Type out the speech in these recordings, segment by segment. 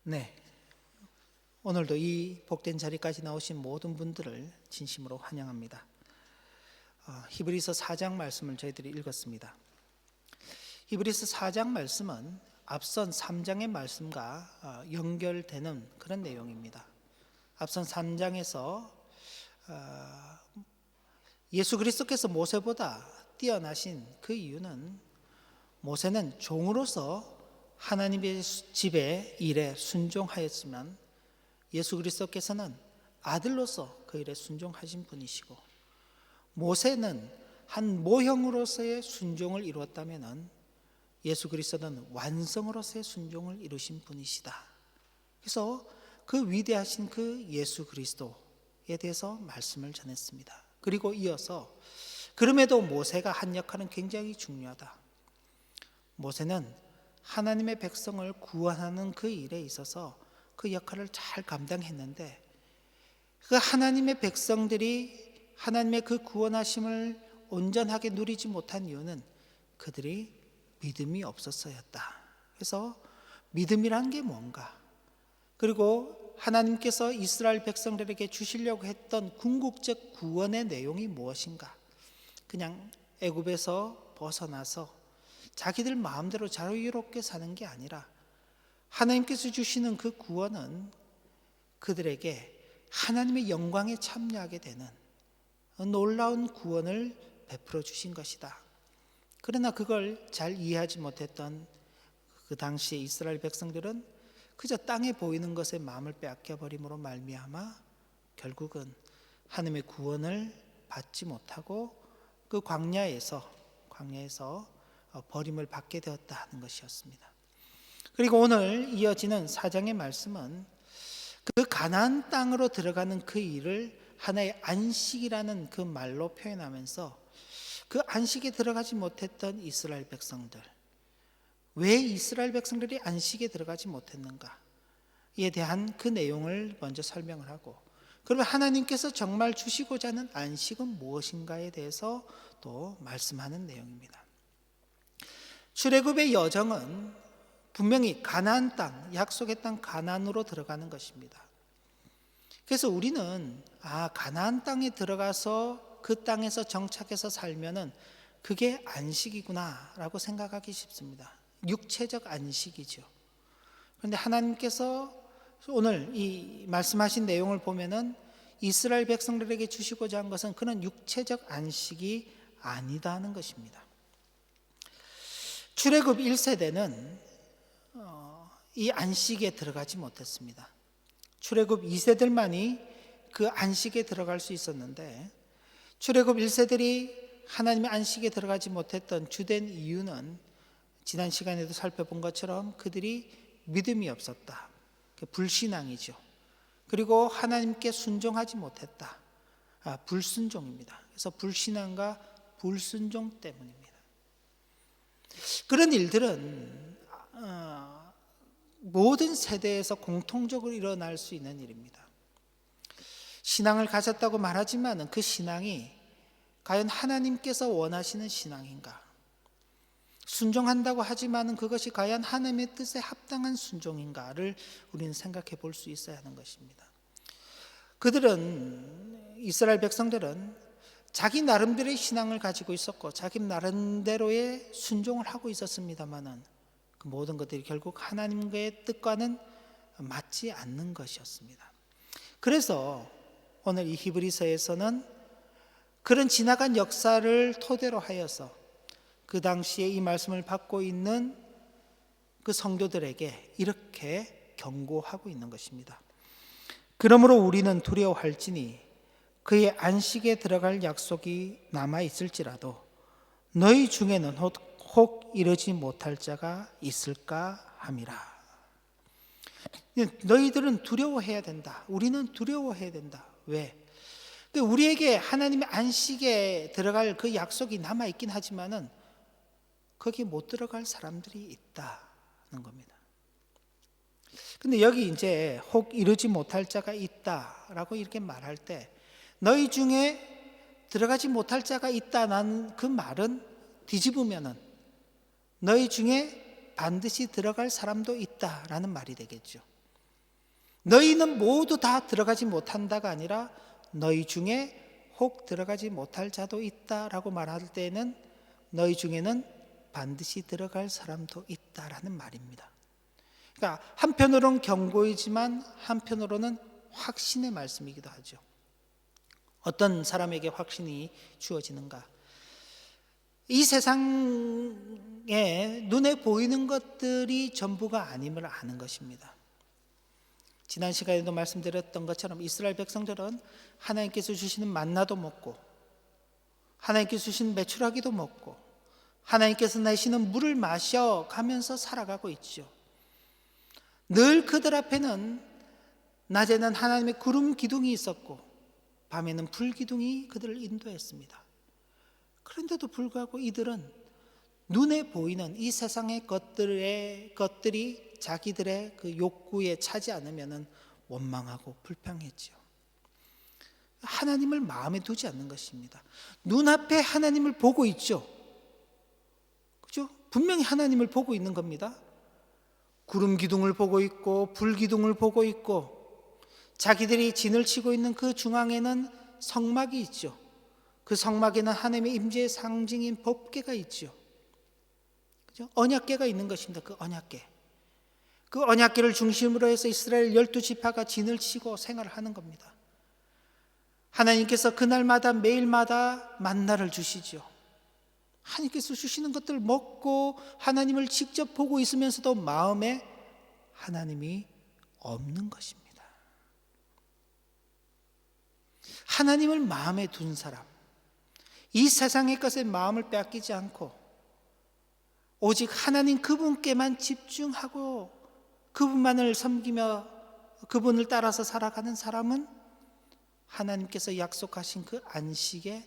네, 오늘도 이 복된 자리까지 나오신 모든 분들을 진심으로 환영합니다. 히브리서 4장 말씀을 저희들이 읽었습니다. 히브리서 4장 말씀은 앞선 3장의 말씀과 연결되는 그런 내용입니다. 앞선 3장에서 예수 그리스도께서 모세보다 뛰어나신 그 이유는 모세는 종으로서 하나님의 집의 일에 순종하였지만 예수 그리스도께서는 아들로서 그 일에 순종하신 분이시고, 모세는 한 모형으로서의 순종을 이루었다면 예수 그리스도는 완성으로서의 순종을 이루신 분이시다. 그래서 그 위대하신 그 예수 그리스도에 대해서 말씀을 전했습니다. 그리고 이어서 그럼에도 모세가 한 역할은 굉장히 중요하다. 모세는 하나님의 백성을 구원하는 그 일에 있어서 그 역할을 잘 감당했는데, 그 하나님의 백성들이 하나님의 그 구원하심을 온전하게 누리지 못한 이유는 그들이 믿음이 없었어였다. 그래서 믿음이란 게 뭔가, 그리고 하나님께서 이스라엘 백성들에게 주시려고 했던 궁극적 구원의 내용이 무엇인가, 그냥 애굽에서 벗어나서 자기들 마음대로 자유롭게 사는 게 아니라 하나님께서 주시는 그 구원은 그들에게 하나님의 영광에 참여하게 되는 놀라운 구원을 베풀어 주신 것이다. 그러나 그걸 잘 이해하지 못했던 그 당시의 이스라엘 백성들은 그저 땅에 보이는 것에 마음을 빼앗겨 버림으로 말미암아 결국은 하나님의 구원을 받지 못하고 그 광야에서 버림을 받게 되었다는 것이었습니다. 그리고 오늘 이어지는 4장의 말씀은 그 가나안 땅으로 들어가는 그 일을 하나의 안식이라는 그 말로 표현하면서 그 안식에 들어가지 못했던 이스라엘 백성들, 왜 이스라엘 백성들이 안식에 들어가지 못했는가에 대한 그 내용을 먼저 설명을 하고, 그러면 하나님께서 정말 주시고자 하는 안식은 무엇인가에 대해서 또 말씀하는 내용입니다. 출애굽의 여정은 분명히 가나안 땅, 약속의 땅 가나안으로 들어가는 것입니다. 그래서 우리는 가나안 땅에 들어가서 그 땅에서 정착해서 살면은 그게 안식이구나라고 생각하기 쉽습니다. 육체적 안식이죠. 그런데 하나님께서 오늘 이 말씀하신 내용을 보면은 이스라엘 백성들에게 주시고자 한 것은 그런 육체적 안식이 아니다는 것입니다. 출애굽 1세대는 이 안식에 들어가지 못했습니다. 출애굽 2세들만이 그 안식에 들어갈 수 있었는데, 출애굽 1세들이 하나님의 안식에 들어가지 못했던 주된 이유는 지난 시간에도 살펴본 것처럼 그들이 믿음이 없었다. 불신앙이죠. 그리고 하나님께 순종하지 못했다. 불순종입니다. 그래서 불신앙과 불순종 때문입니다. 그런 일들은 모든 세대에서 공통적으로 일어날 수 있는 일입니다. 신앙을 가졌다고 말하지만 그 신앙이 과연 하나님께서 원하시는 신앙인가? 순종한다고 하지만 그것이 과연 하나님의 뜻에 합당한 순종인가를 우리는 생각해 볼 수 있어야 하는 것입니다. 이스라엘 백성들은 자기 나름대로의 신앙을 가지고 있었고 자기 나름대로의 순종을 하고 있었습니다만 그 모든 것들이 결국 하나님의 뜻과는 맞지 않는 것이었습니다. 그래서 오늘 이 히브리서에서는 그런 지나간 역사를 토대로 하여서 그 당시에 이 말씀을 받고 있는 그 성도들에게 이렇게 경고하고 있는 것입니다. 그러므로 우리는 두려워할지니 그의 안식에 들어갈 약속이 남아있을지라도 너희 중에는 혹 이르지 못할 자가 있을까 함이라. 너희들은 두려워해야 된다. 우리는 두려워해야 된다. 왜? 우리에게 하나님의 안식에 들어갈 그 약속이 남아있긴 하지만은 거기 못 들어갈 사람들이 있다는 겁니다. 근데 여기 이제 혹 이르지 못할 자가 있다라고 이렇게 말할 때 너희 중에 들어가지 못할 자가 있다는 그 말은 뒤집으면은 너희 중에 반드시 들어갈 사람도 있다라는 말이 되겠죠. 너희는 모두 다 들어가지 못한다가 아니라 너희 중에 혹 들어가지 못할 자도 있다라고 말할 때에는 너희 중에는 반드시 들어갈 사람도 있다라는 말입니다. 그러니까 한편으로는 경고이지만 한편으로는 확신의 말씀이기도 하죠. 어떤 사람에게 확신이 주어지는가? 이 세상에 눈에 보이는 것들이 전부가 아님을 아는 것입니다. 지난 시간에도 말씀드렸던 것처럼 이스라엘 백성들은 하나님께서 주시는 만나도 먹고 하나님께서 주신 메추라기도 먹고 하나님께서 내시는 물을 마셔 가면서 살아가고 있죠. 늘 그들 앞에는 낮에는 하나님의 구름 기둥이 있었고 밤에는 불 기둥이 그들을 인도했습니다. 그런데도 불구하고 이들은 눈에 보이는 이 세상의 것들이 자기들의 그 욕구에 차지 않으면 원망하고 불평했죠. 하나님을 마음에 두지 않는 것입니다. 눈앞에 하나님을 보고 있죠. 그죠? 분명히 하나님을 보고 있는 겁니다. 구름 기둥을 보고 있고 불 기둥을 보고 있고 자기들이 진을 치고 있는 그 중앙에는 성막이 있죠. 그 성막에는 하나님의 임재의 상징인 법궤가 있죠. 그죠? 언약궤가 있는 것입니다. 그 언약궤. 그 언약궤를 중심으로 해서 이스라엘 12지파가 진을 치고 생활을 하는 겁니다. 하나님께서 그날마다 매일마다 만나를 주시죠. 하나님께서 주시는 것들 먹고 하나님을 직접 보고 있으면서도 마음에 하나님이 없는 것입니다. 하나님을 마음에 둔 사람, 이 세상의 것에 마음을 빼앗기지 않고 오직 하나님 그분께만 집중하고 그분만을 섬기며 그분을 따라서 살아가는 사람은 하나님께서 약속하신 그 안식에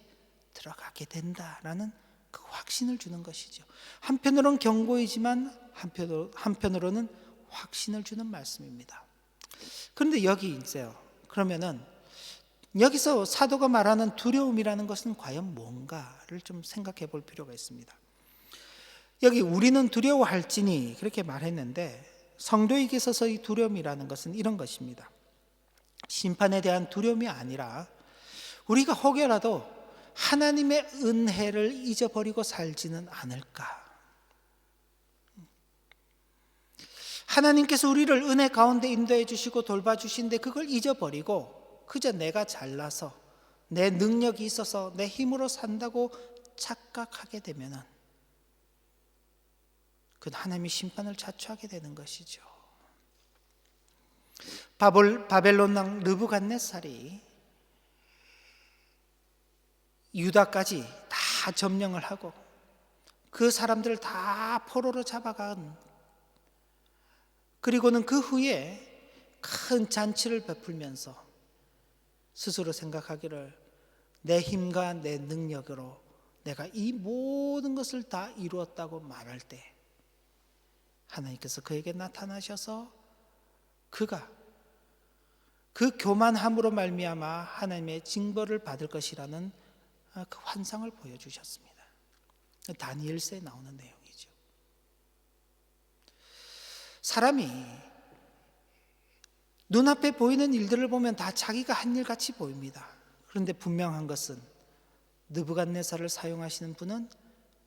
들어가게 된다라는 그 확신을 주는 것이죠. 한편으로는 경고이지만 한편으로는 확신을 주는 말씀입니다. 그런데 여기 있어요. 그러면은 여기서 사도가 말하는 두려움이라는 것은 과연 뭔가를 좀 생각해 볼 필요가 있습니다. 여기 우리는 두려워할지니 그렇게 말했는데 성도에게 있어서 이 두려움이라는 것은 이런 것입니다. 심판에 대한 두려움이 아니라 우리가 혹여라도 하나님의 은혜를 잊어버리고 살지는 않을까. 하나님께서 우리를 은혜 가운데 인도해 주시고 돌봐주시는데 그걸 잊어버리고 그저 내가 잘나서 내 능력이 있어서 내 힘으로 산다고 착각하게 되면은 그건 하나님의 심판을 자초하게 되는 것이죠. 바벨론 왕 느부갓네살이 유다까지 다 점령을 하고 그 사람들을 다 포로로 잡아간, 그리고는 그 후에 큰 잔치를 베풀면서 스스로 생각하기를 내 힘과 내 능력으로 내가 이 모든 것을 다 이루었다고 말할 때 하나님께서 그에게 나타나셔서 그가 그 교만함으로 말미암아 하나님의 징벌을 받을 것이라는 그 환상을 보여주셨습니다. 다니엘서에 나오는 내용이죠. 사람이 눈앞에 보이는 일들을 보면 다 자기가 한 일 같이 보입니다. 그런데 분명한 것은 느부갓네살을 사용하시는 분은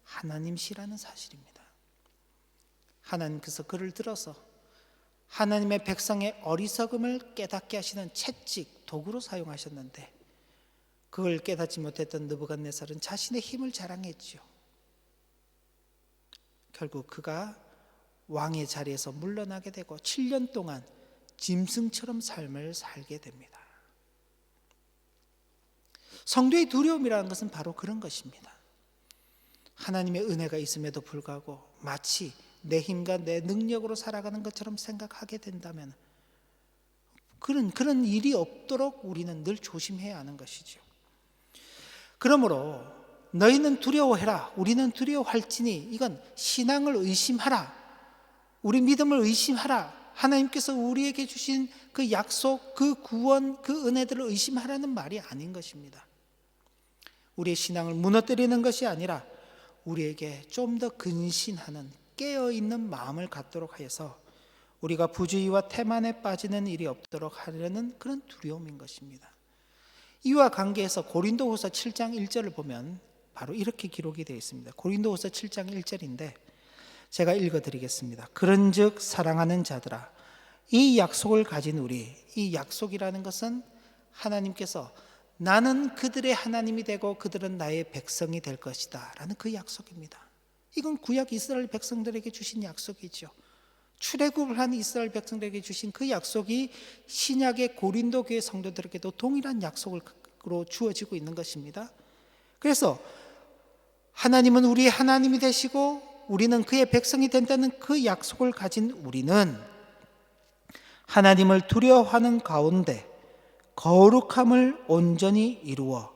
하나님이시라는 사실입니다. 하나님께서 그를 들어서 하나님의 백성의 어리석음을 깨닫게 하시는 채찍, 도구로 사용하셨는데 그걸 깨닫지 못했던 느부갓네살은 자신의 힘을 자랑했죠. 결국 그가 왕의 자리에서 물러나게 되고 7년 동안 짐승처럼 삶을 살게 됩니다. 성도의 두려움이라는 것은 바로 그런 것입니다. 하나님의 은혜가 있음에도 불구하고 마치 내 힘과 내 능력으로 살아가는 것처럼 생각하게 된다면 그런 일이 없도록 우리는 늘 조심해야 하는 것이죠. 그러므로 너희는 두려워해라, 우리는 두려워할지니, 이건 신앙을 의심하라, 우리 믿음을 의심하라, 하나님께서 우리에게 주신 그 약속, 그 구원, 그 은혜들을 의심하라는 말이 아닌 것입니다. 우리의 신앙을 무너뜨리는 것이 아니라 우리에게 좀 더 근신하는 깨어있는 마음을 갖도록 하여서 우리가 부주의와 태만에 빠지는 일이 없도록 하려는 그런 두려움인 것입니다. 이와 관계해서 고린도후서 7장 1절을 보면 바로 이렇게 기록이 되어 있습니다. 고린도후서 7장 1절인데 제가 읽어드리겠습니다. 그런즉 사랑하는 자들아, 이 약속을 가진 우리, 이 약속이라는 것은 하나님께서 나는 그들의 하나님이 되고 그들은 나의 백성이 될 것이다 라는 그 약속입니다. 이건 구약 이스라엘 백성들에게 주신 약속이죠. 출애굽을 한 이스라엘 백성들에게 주신 그 약속이 신약의 고린도 교회 성도들에게도 동일한 약속으로 주어지고 있는 것입니다. 그래서 하나님은 우리의 하나님이 되시고 우리는 그의 백성이 된다는 그 약속을 가진 우리는 하나님을 두려워하는 가운데 거룩함을 온전히 이루어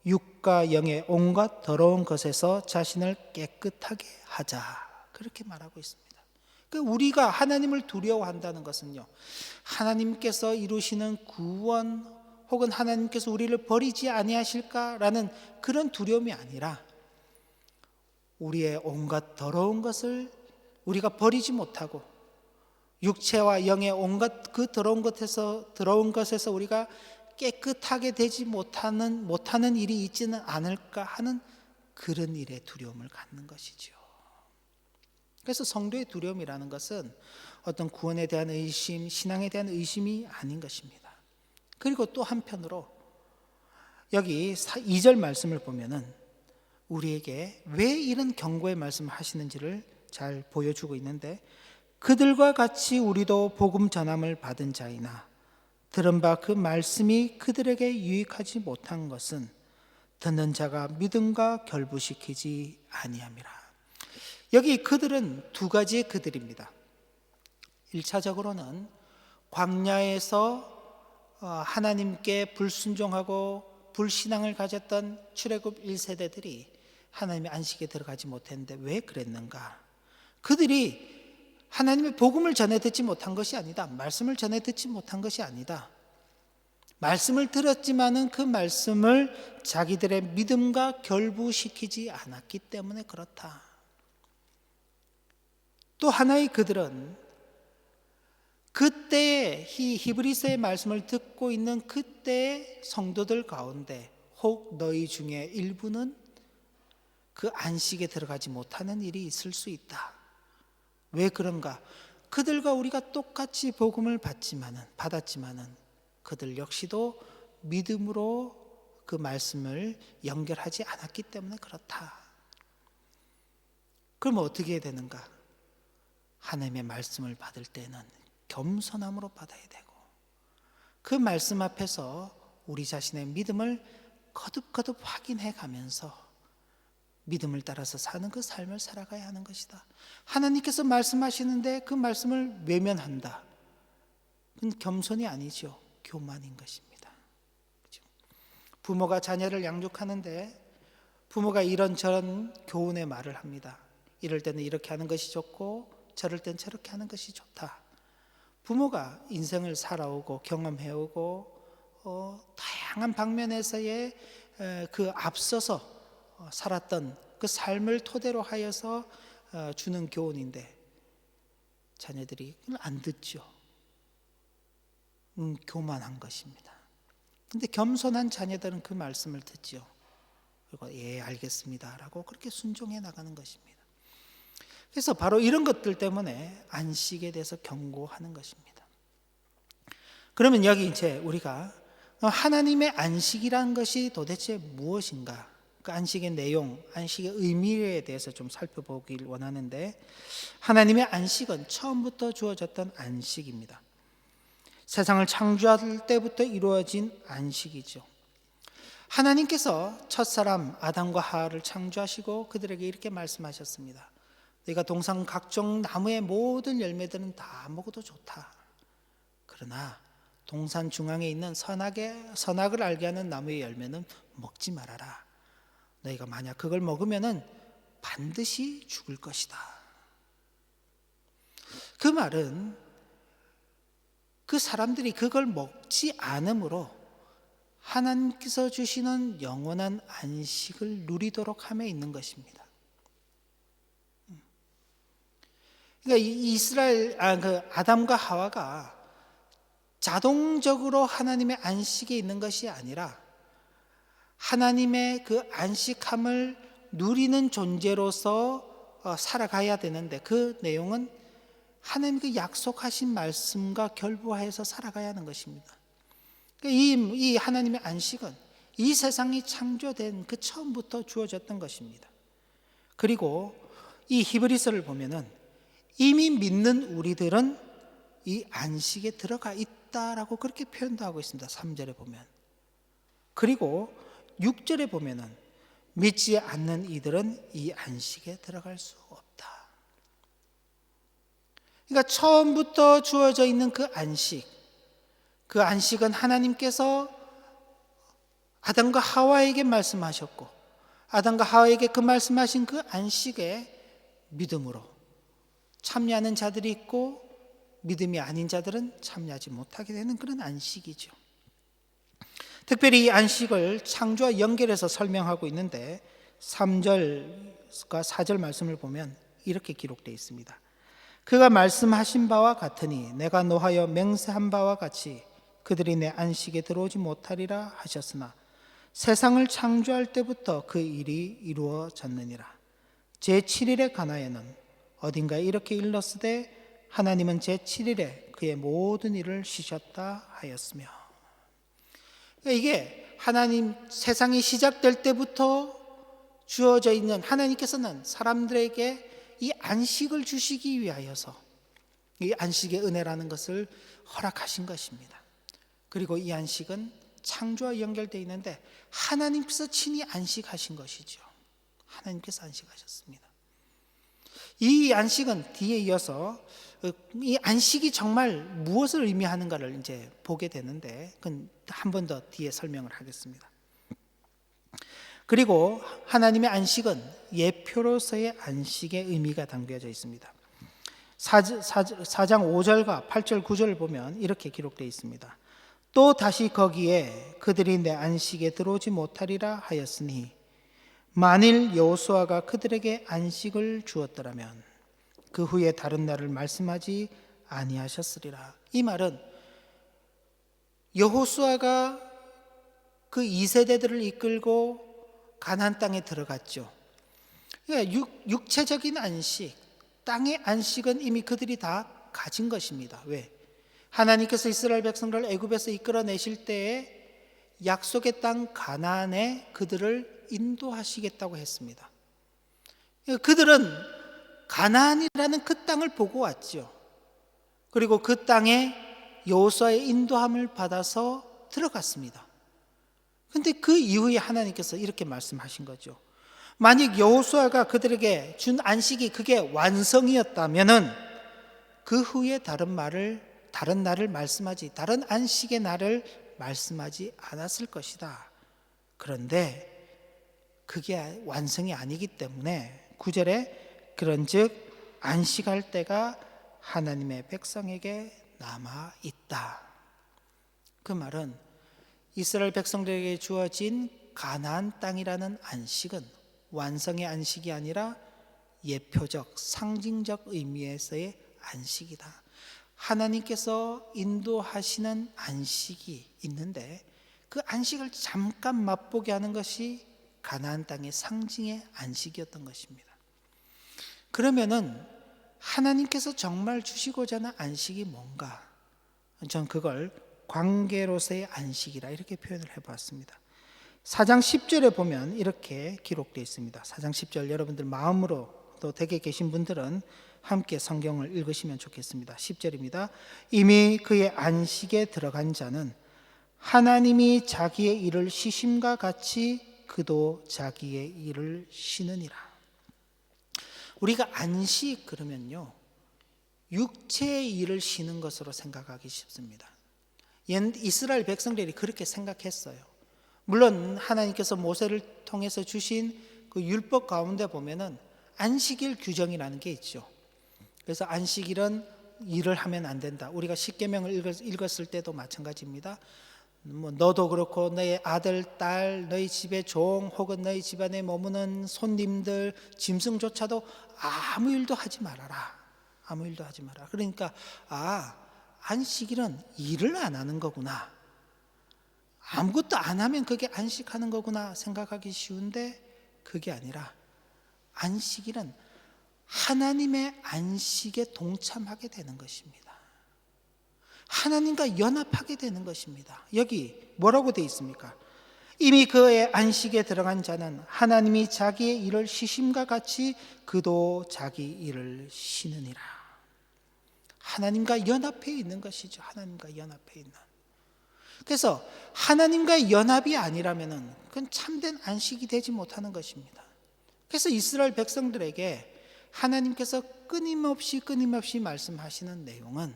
육과 영의 온갖 더러운 것에서 자신을 깨끗하게 하자, 그렇게 말하고 있습니다. 그러니까 우리가 하나님을 두려워한다는 것은요, 하나님께서 이루시는 구원 혹은 하나님께서 우리를 버리지 아니하실까라는 그런 두려움이 아니라 우리의 온갖 더러운 것을 우리가 버리지 못하고 육체와 영의 온갖 그 더러운 것에서 우리가 깨끗하게 되지 못하는 일이 있지는 않을까 하는 그런 일에 두려움을 갖는 것이죠. 그래서 성도의 두려움이라는 것은 어떤 구원에 대한 의심, 신앙에 대한 의심이 아닌 것입니다. 그리고 또 한편으로 여기 2절 말씀을 보면은 우리에게 왜 이런 경고의 말씀을 하시는지를 잘 보여주고 있는데, 그들과 같이 우리도 복음 전함을 받은 자이나 들은 바 그 말씀이 그들에게 유익하지 못한 것은 듣는 자가 믿음과 결부시키지 아니함이라. 여기 그들은 두 가지의 그들입니다. 1차적으로는 광야에서 하나님께 불순종하고 불신앙을 가졌던 출애굽 1세대들이 하나님의 안식에 들어가지 못했는데 왜 그랬는가? 그들이 하나님의 복음을 전해 듣지 못한 것이 아니다. 말씀을 전해 듣지 못한 것이 아니다. 말씀을 들었지만은 그 말씀을 자기들의 믿음과 결부시키지 않았기 때문에 그렇다. 또 하나의 그들은 그때의 히브리서의 말씀을 듣고 있는 그때의 성도들 가운데 혹 너희 중에 일부는 그 안식에 들어가지 못하는 일이 있을 수 있다. 왜 그런가? 그들과 우리가 똑같이 복음을 받았지만은 그들 역시도 믿음으로 그 말씀을 연결하지 않았기 때문에 그렇다. 그럼 어떻게 해야 되는가? 하나님의 말씀을 받을 때는 겸손함으로 받아야 되고 그 말씀 앞에서 우리 자신의 믿음을 거듭거듭 확인해 가면서 믿음을 따라서 사는 그 삶을 살아가야 하는 것이다. 하나님께서 말씀하시는데 그 말씀을 외면한다. 그건 겸손이 아니죠. 교만인 것입니다. 그렇죠? 부모가 자녀를 양육하는데 부모가 이런저런 교훈의 말을 합니다. 이럴 때는 이렇게 하는 것이 좋고 저럴 때는 저렇게 하는 것이 좋다. 부모가 인생을 살아오고 경험해오고 다양한 방면에서의 그 앞서서 살았던 그 삶을 토대로 하여서 주는 교훈인데 자녀들이 안 듣죠. 교만한 것입니다. 근데 겸손한 자녀들은 그 말씀을 듣죠. 그리고 예, 알겠습니다 라고 그렇게 순종해 나가는 것입니다. 그래서 바로 이런 것들 때문에 안식에 대해서 경고하는 것입니다. 그러면 여기 이제 우리가 하나님의 안식이라는 것이 도대체 무엇인가? 그 안식의 내용, 안식의 의미에 대해서 좀 살펴보길 원하는데, 하나님의 안식은 처음부터 주어졌던 안식입니다. 세상을 창조할 때부터 이루어진 안식이죠. 하나님께서 첫사람 아담과 하와를 창조하시고 그들에게 이렇게 말씀하셨습니다. 너희가 동산 각종 나무의 모든 열매들은 다 먹어도 좋다. 그러나 동산 중앙에 있는 선악을 알게 하는 나무의 열매는 먹지 말아라. 너희가 만약 그걸 먹으면은 반드시 죽을 것이다. 그 말은 그 사람들이 그걸 먹지 않으므로 하나님께서 주시는 영원한 안식을 누리도록 함에 있는 것입니다. 그러니까 그 아담과 하와가 자동적으로 하나님의 안식에 있는 것이 아니라 하나님의 그 안식함을 누리는 존재로서 살아가야 되는데, 그 내용은 하나님 그 약속하신 말씀과 결부하여서 살아가야 하는 것입니다. 그러니까 이 하나님의 안식은 이 세상이 창조된 그 처음부터 주어졌던 것입니다. 그리고 이 히브리서를 보면은 이미 믿는 우리들은 이 안식에 들어가 있다라고 그렇게 표현도 하고 있습니다. 3절에 보면. 그리고 6절에 보면은 믿지 않는 이들은 이 안식에 들어갈 수 없다. 그러니까 처음부터 주어져 있는 그 안식은 하나님께서 아담과 하와에게 말씀하셨고, 아담과 하와에게 그 말씀하신 그 안식에 믿음으로 참여하는 자들이 있고, 믿음이 아닌 자들은 참여하지 못하게 되는 그런 안식이죠. 특별히 이 안식을 창조와 연결해서 설명하고 있는데 3절과 4절 말씀을 보면 이렇게 기록되어 있습니다. 그가 말씀하신 바와 같으니 내가 노하여 맹세한 바와 같이 그들이 내 안식에 들어오지 못하리라 하셨으나 세상을 창조할 때부터 그 일이 이루어졌느니라. 제7일에 관하여는 어딘가에 이렇게 일렀으되 하나님은 제7일에 그의 모든 일을 쉬셨다 하였으며. 이게 하나님 세상이 시작될 때부터 주어져 있는, 하나님께서는 사람들에게 이 안식을 주시기 위하여서 이 안식의 은혜라는 것을 허락하신 것입니다. 그리고 이 안식은 창조와 연결되어 있는데 하나님께서 친히 안식하신 것이죠. 하나님께서 안식하셨습니다. 이 안식은 뒤에 이어서 이 안식이 정말 무엇을 의미하는가를 이제 보게 되는데, 그건 한 번 더 뒤에 설명을 하겠습니다. 그리고 하나님의 안식은 예표로서의 안식의 의미가 담겨져 있습니다. 4장 5절과 8절 9절을 보면 이렇게 기록되어 있습니다. 또 다시 거기에 그들이 내 안식에 들어오지 못하리라 하였으니 만일 여호수아가 그들에게 안식을 주었더라면 그 후에 다른 날을 말씀하지 아니하셨으리라. 이 말은 여호수아가 그 2세대들을 이끌고 가나안 땅에 들어갔죠. 그러니까 육체적인 안식, 땅의 안식은 이미 그들이 다 가진 것입니다. 왜? 하나님께서 이스라엘 백성들을 애굽에서 이끌어내실 때에 약속의 땅 가나안에 그들을 인도하시겠다고 했습니다. 그들은 가나안이라는 그 땅을 보고 왔죠. 그리고 그 땅에 여호수아의 인도함을 받아서 들어갔습니다. 그런데 그 이후에 하나님께서 이렇게 말씀하신 거죠. 만약 여호수아가 그들에게 준 안식이 그게 완성이었다면은 그 후에 다른 날을 말씀하지, 다른 안식의 날을 말씀하지 않았을 것이다. 그런데 그게 완성이 아니기 때문에 9절에 그런즉 안식할 때가 하나님의 백성에게 남아 있다. 그 말은 이스라엘 백성들에게 주어진 가나안 땅이라는 안식은 완성의 안식이 아니라 예표적, 상징적 의미에서의 안식이다. 하나님께서 인도하시는 안식이 있는데 그 안식을 잠깐 맛보게 하는 것이 가나안 땅의 상징의 안식이었던 것입니다. 그러면은 하나님께서 정말 주시고자 하는 안식이 뭔가? 전 그걸 관계로서의 안식이라 이렇게 표현을 해봤습니다. 4장 10절에 보면 이렇게 기록되어 있습니다. 4장 10절 여러분들 마음으로 또 댁에 계신 분들은 함께 성경을 읽으시면 좋겠습니다. 10절입니다. 이미 그의 안식에 들어간 자는 하나님이 자기의 일을 쉬심과 같이 그도 자기의 일을 쉬느니라. 우리가 안식 그러면요, 육체의 일을 쉬는 것으로 생각하기 쉽습니다. 이스라엘 백성들이 그렇게 생각했어요. 물론 하나님께서 모세를 통해서 주신 그 율법 가운데 보면은 안식일 규정이라는 게 있죠. 그래서 안식일은 일을 하면 안 된다. 우리가 십계명을 읽었을 때도 마찬가지입니다. 너도 그렇고 너의 아들, 딸, 너희 집의 종 혹은 너희 집안에 머무는 손님들, 짐승조차도 아무 일도 하지 말아라. 아무 일도 하지 마라. 그러니까 안식일은 일을 안 하는 거구나, 아무것도 안 하면 그게 안식하는 거구나 생각하기 쉬운데, 그게 아니라 안식일은 하나님의 안식에 동참하게 되는 것입니다. 하나님과 연합하게 되는 것입니다. 여기 뭐라고 되어 있습니까? 이미 그의 안식에 들어간 자는 하나님이 자기의 일을 쉬심과 같이 그도 자기 일을 쉬느니라. 하나님과 연합해 있는 것이죠. 하나님과 연합해 있는. 그래서 하나님과의 연합이 아니라면 그건 참된 안식이 되지 못하는 것입니다. 그래서 이스라엘 백성들에게 하나님께서 끊임없이 말씀하시는 내용은,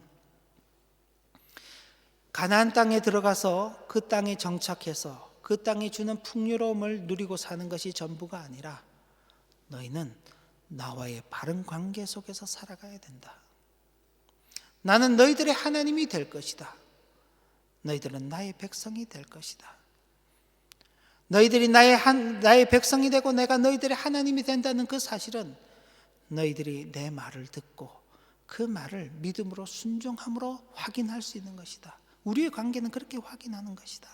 가나안 땅에 들어가서 그 땅에 정착해서 그 땅이 주는 풍요로움을 누리고 사는 것이 전부가 아니라, 너희는 나와의 바른 관계 속에서 살아가야 된다. 나는 너희들의 하나님이 될 것이다. 너희들은 나의 백성이 될 것이다. 너희들이 나의 백성이 되고 내가 너희들의 하나님이 된다는 그 사실은 너희들이 내 말을 듣고 그 말을 믿음으로 순종함으로 확인할 수 있는 것이다. 우리의 관계는 그렇게 확인하는 것이다.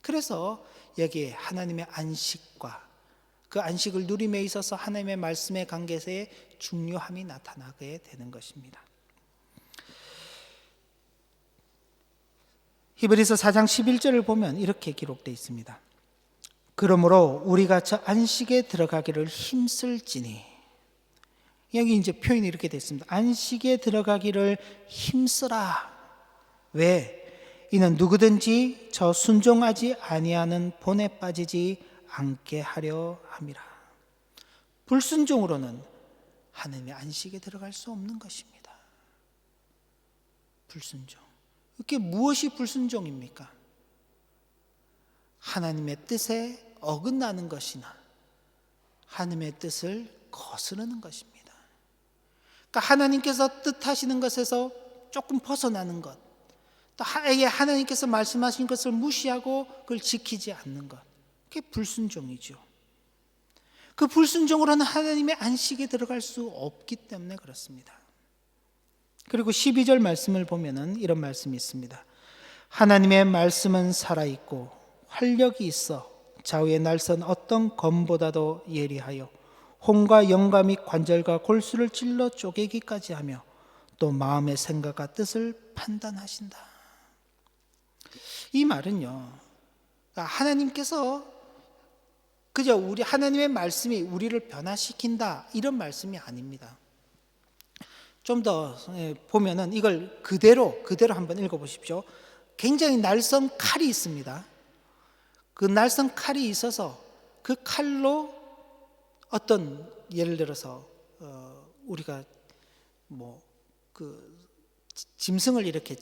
그래서 여기에 하나님의 안식과 그 안식을 누림에 있어서 하나님의 말씀의 관계에서의 중요함이 나타나게 되는 것입니다. 히브리서 4장 11절을 보면 이렇게 기록되어 있습니다. 그러므로 우리가 저 안식에 들어가기를 힘쓸지니, 여기 이제 표현이 이렇게 되어 있습니다. 안식에 들어가기를 힘쓰라. 왜? 이는 누구든지 저 순종하지 아니하는 본에 빠지지 않게 하려 함이라. 불순종으로는 하나님의 안식에 들어갈 수 없는 것입니다. 불순종. 이게 무엇이 불순종입니까? 하나님의 뜻에 어긋나는 것이나 하나님의 뜻을 거스르는 것입니다. 그러니까 하나님께서 뜻하시는 것에서 조금 벗어나는 것, 또 하나님께서 말씀하신 것을 무시하고 그걸 지키지 않는 것, 그게 불순종이죠. 그 불순종으로는 하나님의 안식에 들어갈 수 없기 때문에 그렇습니다. 그리고 12절 말씀을 보면은 이런 말씀이 있습니다. 하나님의 말씀은 살아있고 활력이 있어 좌우에 날선 어떤 검보다도 예리하여 혼과 영과 및 관절과 골수를 찔러 쪼개기까지 하며 또 마음의 생각과 뜻을 판단하신다. 이 말은요, 하나님께서 그저 하나님의 말씀이 우리를 변화시킨다 이런 말씀이 아닙니다. 좀 더 보면은 이걸 그대로 한번 읽어보십시오. 굉장히 날선 칼이 있습니다. 그 날선 칼이 있어서 그 칼로 어떤, 예를 들어서 우리가 그 짐승을 이렇게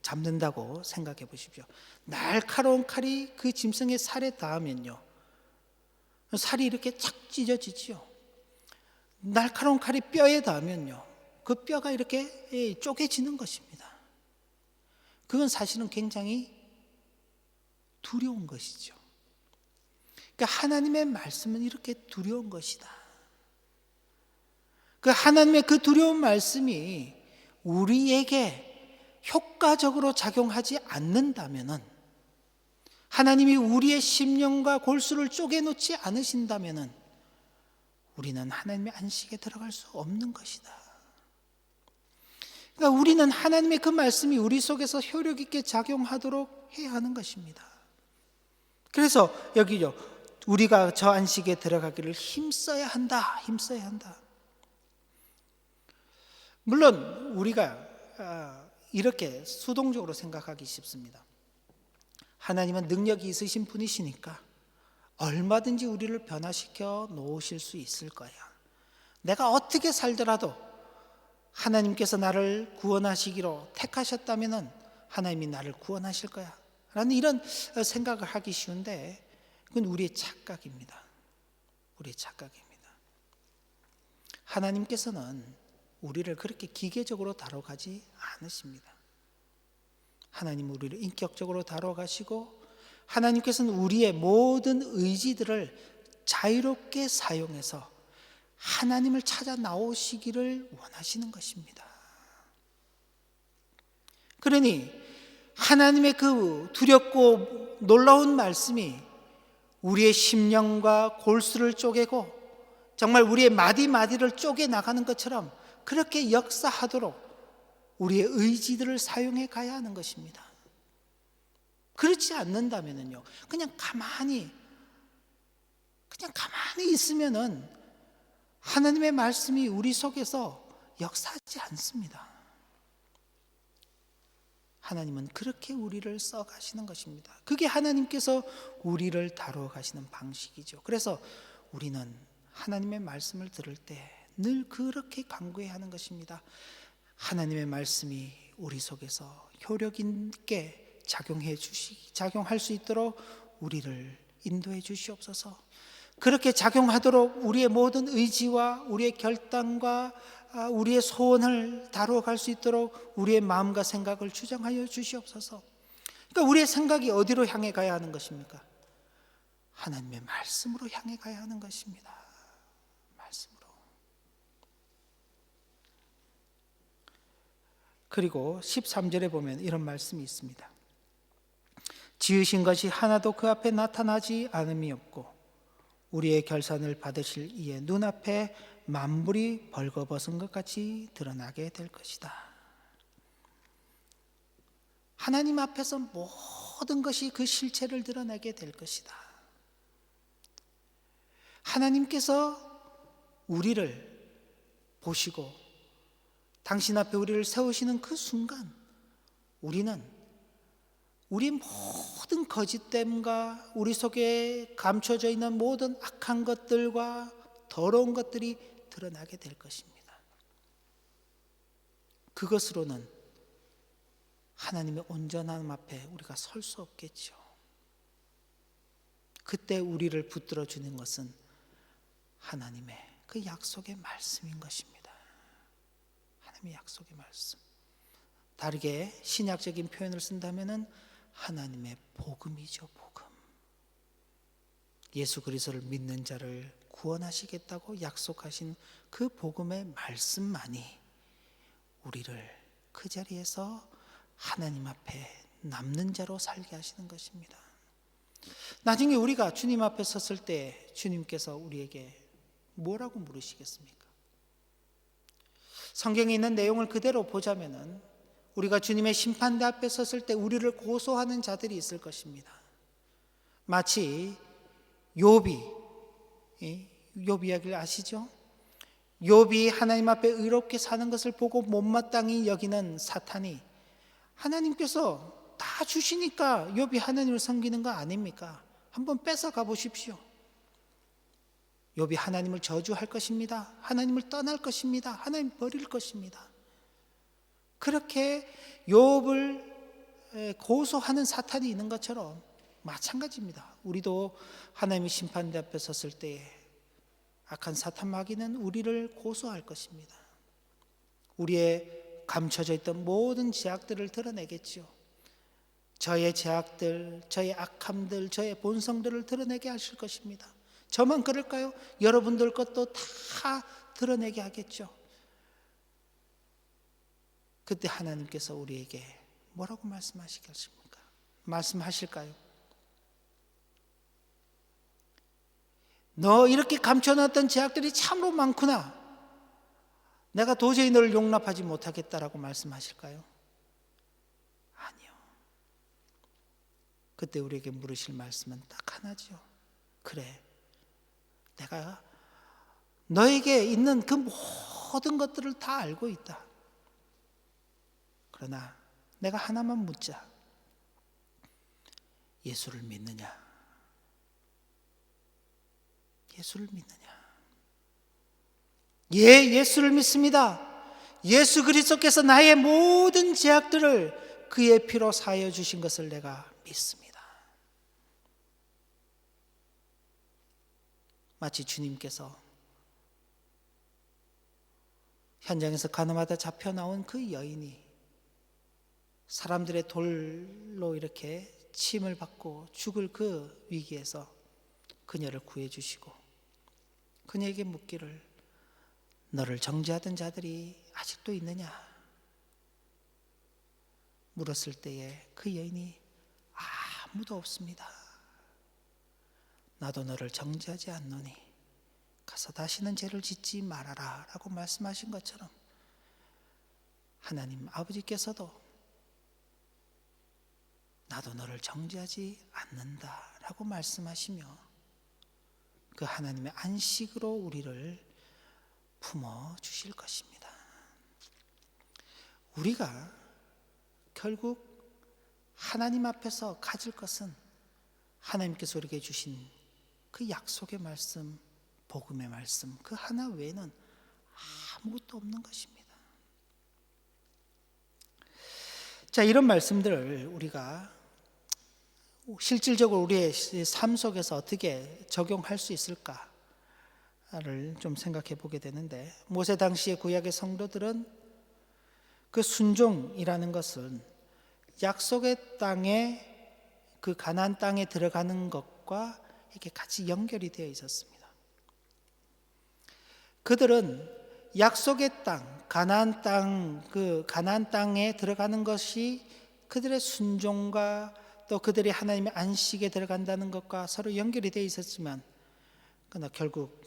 잡는다고 생각해 보십시오. 날카로운 칼이 그 짐승의 살에 닿으면요, 살이 이렇게 착 찢어지지요. 날카로운 칼이 뼈에 닿으면요, 그 뼈가 이렇게 쪼개지는 것입니다. 그건 사실은 굉장히 두려운 것이죠. 그러니까 하나님의 말씀은 이렇게 두려운 것이다. 그 하나님의 그 두려운 말씀이 우리에게 효과적으로 작용하지 않는다면은, 하나님이 우리의 심령과 골수를 쪼개놓지 않으신다면은 우리는 하나님의 안식에 들어갈 수 없는 것이다. 그러니까 우리는 하나님의 그 말씀이 우리 속에서 효력 있게 작용하도록 해야 하는 것입니다. 그래서 여기요, 우리가 저 안식에 들어가기를 힘써야 한다. 물론 우리가 이렇게 수동적으로 생각하기 쉽습니다. 하나님은 능력이 있으신 분이시니까 얼마든지 우리를 변화시켜 놓으실 수 있을 거야. 내가 어떻게 살더라도 하나님께서 나를 구원하시기로 택하셨다면 하나님이 나를 구원하실 거야 라는 이런 생각을 하기 쉬운데, 그건 우리의 착각입니다. 하나님께서는 우리를 그렇게 기계적으로 다뤄가지 않으십니다. 하나님은 우리를 인격적으로 다뤄가시고, 하나님께서는 우리의 모든 의지들을 자유롭게 사용해서 하나님을 찾아 나오시기를 원하시는 것입니다. 그러니 하나님의 그 두렵고 놀라운 말씀이 우리의 심령과 골수를 쪼개고 정말 우리의 마디마디를 쪼개 나가는 것처럼 그렇게 역사하도록 우리의 의지들을 사용해 가야 하는 것입니다. 그렇지 않는다면요, 그냥 가만히 있으면은 하나님의 말씀이 우리 속에서 역사하지 않습니다. 하나님은 그렇게 우리를 써가시는 것입니다. 그게 하나님께서 우리를 다루어 가시는 방식이죠. 그래서 우리는 하나님의 말씀을 들을 때 늘 그렇게 간구해야 하는 것입니다. 하나님의 말씀이 우리 속에서 효력 있게 작용할 수 있도록 우리를 인도해 주시옵소서. 그렇게 작용하도록 우리의 모든 의지와 우리의 결단과 우리의 소원을 다루어 갈 수 있도록 우리의 마음과 생각을 주장하여 주시옵소서. 그러니까 우리의 생각이 어디로 향해 가야 하는 것입니까? 하나님의 말씀으로 향해 가야 하는 것입니다. 말씀으로. 그리고 13절에 보면 이런 말씀이 있습니다. 지으신 것이 하나도 그 앞에 나타나지 않음이 없고 우리의 결산을 받으실 이의 눈앞에 만물이 벌거벗은 것 같이 드러나게 될 것이다. 하나님 앞에서 모든 것이 그 실체를 드러내게 될 것이다. 하나님께서 우리를 보시고 당신 앞에 우리를 세우시는 그 순간 우리는 우리 모든 거짓됨과 우리 속에 감춰져 있는 모든 악한 것들과 더러운 것들이 드러나게 될 것입니다. 그것으로는 하나님의 온전함 앞에 우리가 설 수 없겠죠. 그때 우리를 붙들어 주는 것은 하나님의 그 약속의 말씀인 것입니다. 하나님의 약속의 말씀. 다르게 신약적인 표현을 쓴다면은 하나님의 복음이죠, 복음. 예수 그리스도를 믿는 자를 구원하시겠다고 약속하신 그 복음의 말씀만이 우리를 그 자리에서 하나님 앞에 남는 자로 살게 하시는 것입니다. 나중에 우리가 주님 앞에 섰을 때 주님께서 우리에게 뭐라고 물으시겠습니까? 성경에 있는 내용을 그대로 보자면은 우리가 주님의 심판대 앞에 섰을 때 우리를 고소하는 자들이 있을 것입니다. 마치 욥이 이야기를 아시죠? 욥이 하나님 앞에 의롭게 사는 것을 보고 못마땅히 여기는 사탄이 하나님께서 다 주시니까 욥이 하나님을 섬기는 거 아닙니까? 한번 뺏어가 보십시오. 욥이 하나님을 저주할 것입니다. 하나님을 떠날 것입니다. 하나님 버릴 것입니다. 그렇게 욥을 고소하는 사탄이 있는 것처럼 마찬가지입니다. 우리도 하나님의 심판대 앞에 섰을 때 악한 사탄 마귀는 우리를 고소할 것입니다. 우리의 감춰져 있던 모든 죄악들을 드러내겠죠. 저의 죄악들, 저의 악함들, 저의 본성들을 드러내게 하실 것입니다. 저만 그럴까요? 여러분들 것도 다 드러내게 하겠죠. 그때 하나님께서 우리에게 뭐라고 말씀하시겠습니까? 말씀하실까요? 너 이렇게 감춰놨던 죄악들이 참으로 많구나. 내가 도저히 너를 용납하지 못하겠다라고 말씀하실까요? 아니요. 그때 우리에게 물으실 말씀은 딱 하나죠. 그래, 내가 너에게 있는 그 모든 것들을 다 알고 있다. 그러나 내가 하나만 묻자. 예수를 믿느냐? 예수를 믿느냐? 예, 예수를 믿습니다. 예수 그리스도께서 나의 모든 죄악들을 그의 피로 사하여 주신 것을 내가 믿습니다. 마치 주님께서 현장에서 가늠하다 잡혀 나온 그 여인이 사람들의 돌로 이렇게 침을 받고 죽을 그 위기에서 그녀를 구해 주시고 그녀에게 묻기를 너를 정죄하던 자들이 아직도 있느냐? 물었을 때에 그 여인이 아무도 없습니다. 나도 너를 정죄하지 않노니 가서 다시는 죄를 짓지 말아라 라고 말씀하신 것처럼 하나님 아버지께서도 나도 너를 정죄하지 않는다 라고 말씀하시며 그 하나님의 안식으로 우리를 품어주실 것입니다. 우리가 결국 하나님 앞에서 가질 것은 하나님께서 우리에게 주신 그 약속의 말씀, 복음의 말씀 그 하나 외에는 아무것도 없는 것입니다. 자, 이런 말씀들을 우리가 실질적으로 우리의 삶 속에서 어떻게 적용할 수 있을까를 좀 생각해 보게 되는데, 모세 당시의 구약의 성도들은 그 순종이라는 것은 약속의 땅에 그 가나안 땅에 들어가는 것과 이렇게 같이 연결이 되어 있었습니다. 그들은 약속의 땅, 가나안 땅, 그 가나안 땅에 들어가는 것이 그들의 순종과 또 그들이 하나님의 안식에 들어간다는 것과 서로 연결이 되어 있었지만, 그러나 결국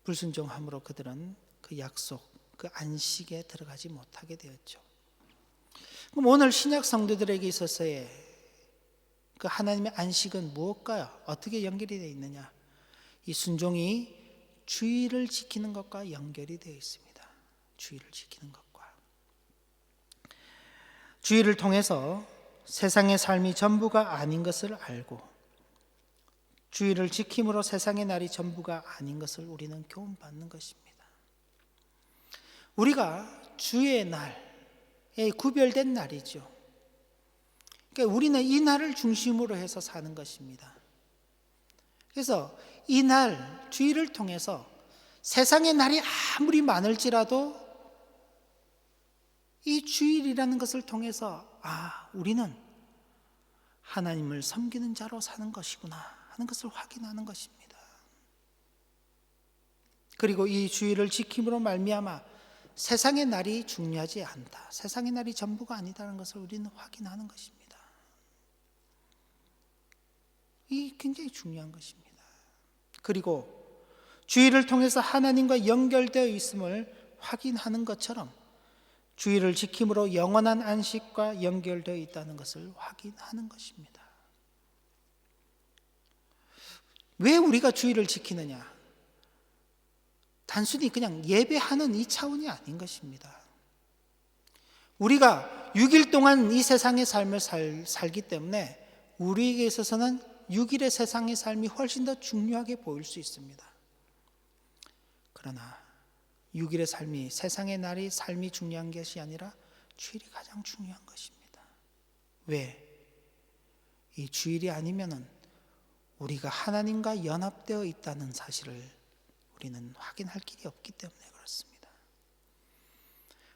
불순종함으로 그들은 그 약속, 그 안식에 들어가지 못하게 되었죠. 그럼 오늘 신약 성도들에게 있어서의 그 하나님의 안식은 무엇과요? 어떻게 연결이 되어 있느냐? 이 순종이 주의를 지키는 것과 연결이 되어 있습니다. 주의를 지키는 것과. 주의를 통해서 세상의 삶이 전부가 아닌 것을 알고 주의를 지킴으로 세상의 날이 전부가 아닌 것을 우리는 교훈받는 것입니다. 우리가 주의 날에 구별된 날이죠. 그러니까 우리는 이 날을 중심으로 해서 사는 것입니다. 그래서 이 날, 주의를 통해서 세상의 날이 아무리 많을지라도 이 주일이라는 것을 통해서 우리는 하나님을 섬기는 자로 사는 것이구나 하는 것을 확인하는 것입니다. 그리고 이 주일을 지킴으로 말미암아 세상의 날이 중요하지 않다, 세상의 날이 전부가 아니다는 것을 우리는 확인하는 것입니다. 이 굉장히 중요한 것입니다. 그리고 주일을 통해서 하나님과 연결되어 있음을 확인하는 것처럼 주일을 지킴으로 영원한 안식과 연결되어 있다는 것을 확인하는 것입니다. 왜 우리가 주일을 지키느냐? 단순히 그냥 예배하는 이 차원이 아닌 것입니다. 우리가 6일 동안 이 세상의 삶을 살기 때문에 우리에게 있어서는 6일의 세상의 삶이 훨씬 더 중요하게 보일 수 있습니다. 그러나 6일의 삶이, 세상의 날이 삶이 중요한 것이 아니라 주일이 가장 중요한 것입니다. 왜? 이 주일이 아니면은 우리가 하나님과 연합되어 있다는 사실을 우리는 확인할 길이 없기 때문에 그렇습니다.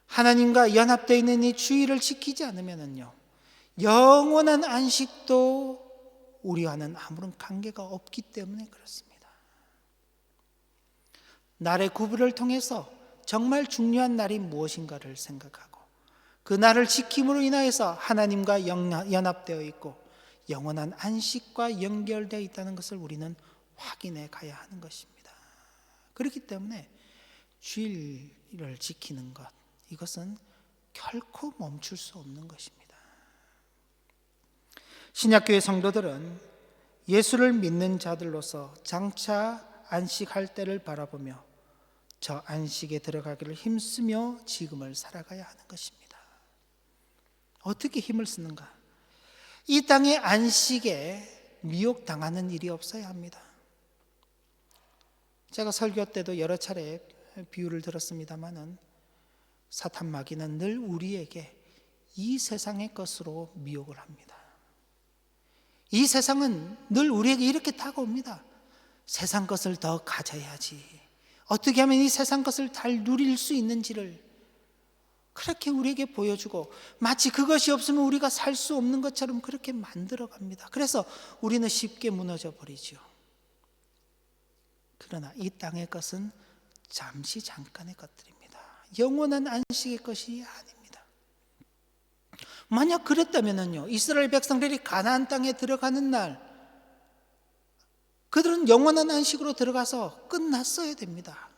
하나님과 연합되어 있는 이 주일을 지키지 않으면은요, 영원한 안식도 우리와는 아무런 관계가 없기 때문에 그렇습니다. 날의 구분을 통해서 정말 중요한 날이 무엇인가를 생각하고 그 날을 지킴으로 인하여서 하나님과 연합되어 있고 영원한 안식과 연결되어 있다는 것을 우리는 확인해 가야 하는 것입니다. 그렇기 때문에 주일을 지키는 것, 이것은 결코 멈출 수 없는 것입니다. 신약교회 성도들은 예수를 믿는 자들로서 장차 안식할 때를 바라보며 저 안식에 들어가기를 힘쓰며 지금을 살아가야 하는 것입니다. 어떻게 힘을 쓰는가? 이 땅의 안식에 미혹당하는 일이 없어야 합니다. 제가 설교 때도 여러 차례 비유를 들었습니다마는 사탄 마귀는 늘 우리에게 이 세상의 것으로 미혹을 합니다. 이 세상은 늘 우리에게 이렇게 다가옵니다. 세상 것을 더 가져야지, 어떻게 하면 이 세상 것을 잘 누릴 수 있는지를 그렇게 우리에게 보여주고 마치 그것이 없으면 우리가 살 수 없는 것처럼 그렇게 만들어 갑니다. 그래서 우리는 쉽게 무너져 버리죠. 그러나 이 땅의 것은 잠시 잠깐의 것들입니다. 영원한 안식의 것이 아닙니다. 만약 그랬다면요, 이스라엘 백성들이 가나안 땅에 들어가는 날 그들은 영원한 안식으로 들어가서 끝났어야 됩니다.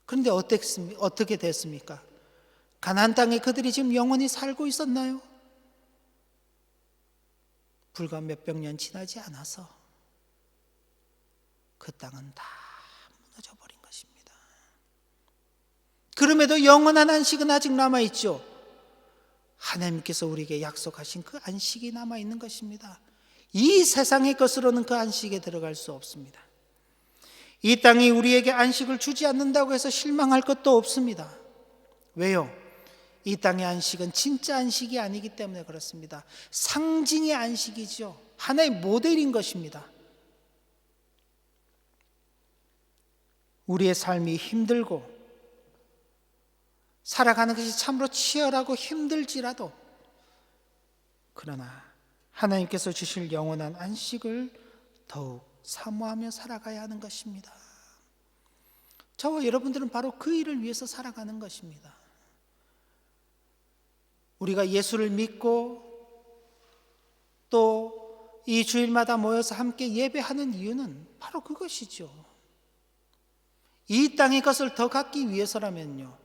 그런데 어떻게 됐습니까? 가나안 땅에 그들이 지금 영원히 살고 있었나요? 불과 몇백 년 지나지 않아서 그 땅은 다 무너져 버린 것입니다. 그럼에도 영원한 안식은 아직 남아있죠. 하나님께서 우리에게 약속하신 그 안식이 남아있는 것입니다. 이 세상의 것으로는 그 안식에 들어갈 수 없습니다. 이 땅이 우리에게 안식을 주지 않는다고 해서 실망할 것도 없습니다. 왜요? 이 땅의 안식은 진짜 안식이 아니기 때문에 그렇습니다. 상징의 안식이죠. 하나의 모델인 것입니다. 우리의 삶이 힘들고 살아가는 것이 참으로 치열하고 힘들지라도, 그러나 하나님께서 주실 영원한 안식을 더욱 사모하며 살아가야 하는 것입니다. 저와 여러분들은 바로 그 일을 위해서 살아가는 것입니다. 우리가 예수를 믿고 또 이 주일마다 모여서 함께 예배하는 이유는 바로 그것이죠. 이 땅의 것을 더 갖기 위해서라면요,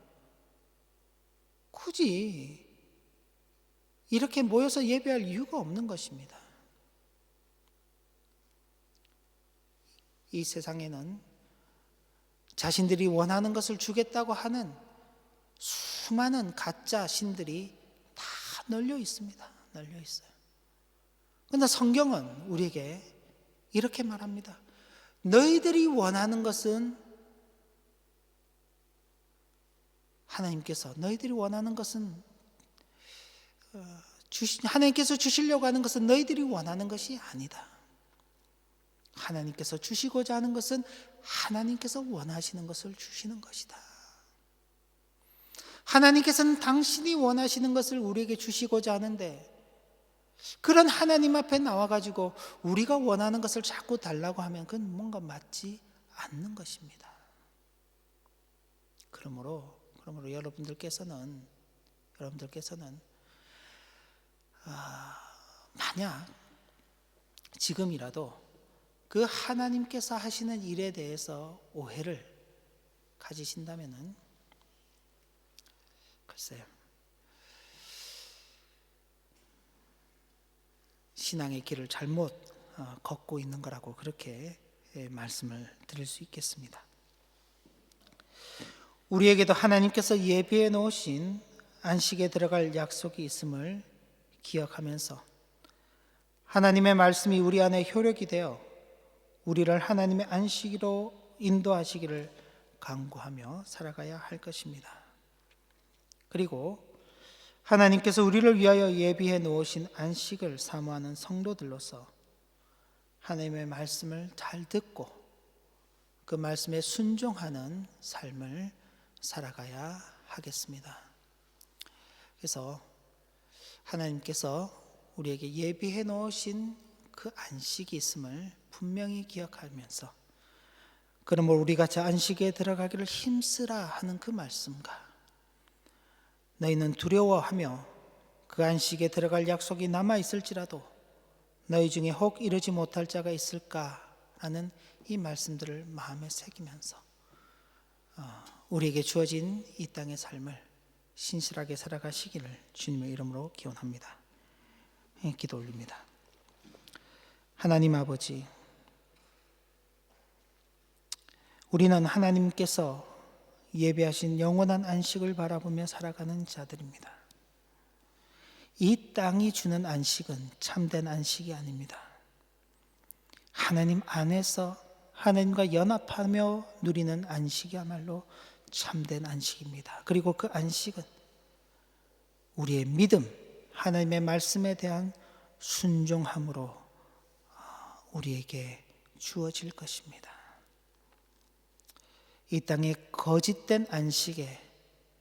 굳이 이렇게 모여서 예배할 이유가 없는 것입니다. 이 세상에는 자신들이 원하는 것을 주겠다고 하는 수많은 가짜 신들이 다 널려 있습니다. 널려 있어요. 그런데 성경은 우리에게 이렇게 말합니다. 너희들이 원하는 것은, 하나님께서 너희들이 원하는 것은, 하나님께서 주시려고 하는 것은 너희들이 원하는 것이 아니다. 하나님께서 주시고자 하는 것은 하나님께서 원하시는 것을 주시는 것이다. 하나님께서는 당신이 원하시는 것을 우리에게 주시고자 하는데, 그런 하나님 앞에 나와가지고 우리가 원하는 것을 자꾸 달라고 하면 그건 뭔가 맞지 않는 것입니다. 그러므로 여러분들께서는 만약 지금이라도 그 하나님께서 하시는 일에 대해서 오해를 가지신다면은, 글쎄요, 신앙의 길을 잘못 걷고 있는 거라고 그렇게 말씀을 드릴 수 있겠습니다. 우리에게도 하나님께서 예비해 놓으신 안식에 들어갈 약속이 있음을 기억하면서 하나님의 말씀이 우리 안에 효력이 되어 우리를 하나님의 안식으로 인도하시기를 간구하며 살아가야 할 것입니다. 그리고 하나님께서 우리를 위하여 예비해 놓으신 안식을 사모하는 성도들로서 하나님의 말씀을 잘 듣고 그 말씀에 순종하는 삶을 살아가야 하겠습니다. 그래서 하나님께서 우리에게 예비해 놓으신 그 안식이 있음을 분명히 기억하면서, 그러므로 우리가 저 안식에 들어가기를 힘쓰라 하는 그 말씀과, 너희는 두려워하며 그 안식에 들어갈 약속이 남아있을지라도 너희 중에 혹 이르지 못할 자가 있을까 하는 이 말씀들을 마음에 새기면서 우리에게 주어진 이 땅의 삶을 신실하게 살아가시기를 주님의 이름으로 기원합니다. 기도 올립니다. 하나님 아버지, 우리는 하나님께서 예배하신 영원한 안식을 바라보며 살아가는 자들입니다. 이 땅이 주는 안식은 참된 안식이 아닙니다. 하나님 안에서 하나님과 연합하며 누리는 안식이야말로 참된 안식입니다. 그리고 그 안식은 우리의 믿음, 하나님의 말씀에 대한 순종함으로 우리에게 주어질 것입니다. 이 땅의 거짓된 안식에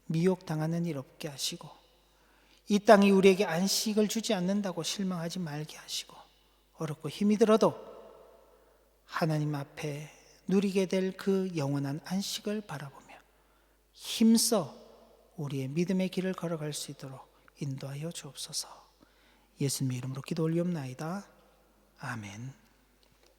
미혹당하는 일 없게 하시고, 이 땅이 우리에게 안식을 주지 않는다고 실망하지 말게 하시고, 어렵고 힘이 들어도 하나님 앞에 누리게 될 그 영원한 안식을 바라보며 힘써 우리의 믿음의 길을 걸어갈 수 있도록 인도하여 주옵소서. 예수님의 이름으로 기도 올리옵나이다. 아멘.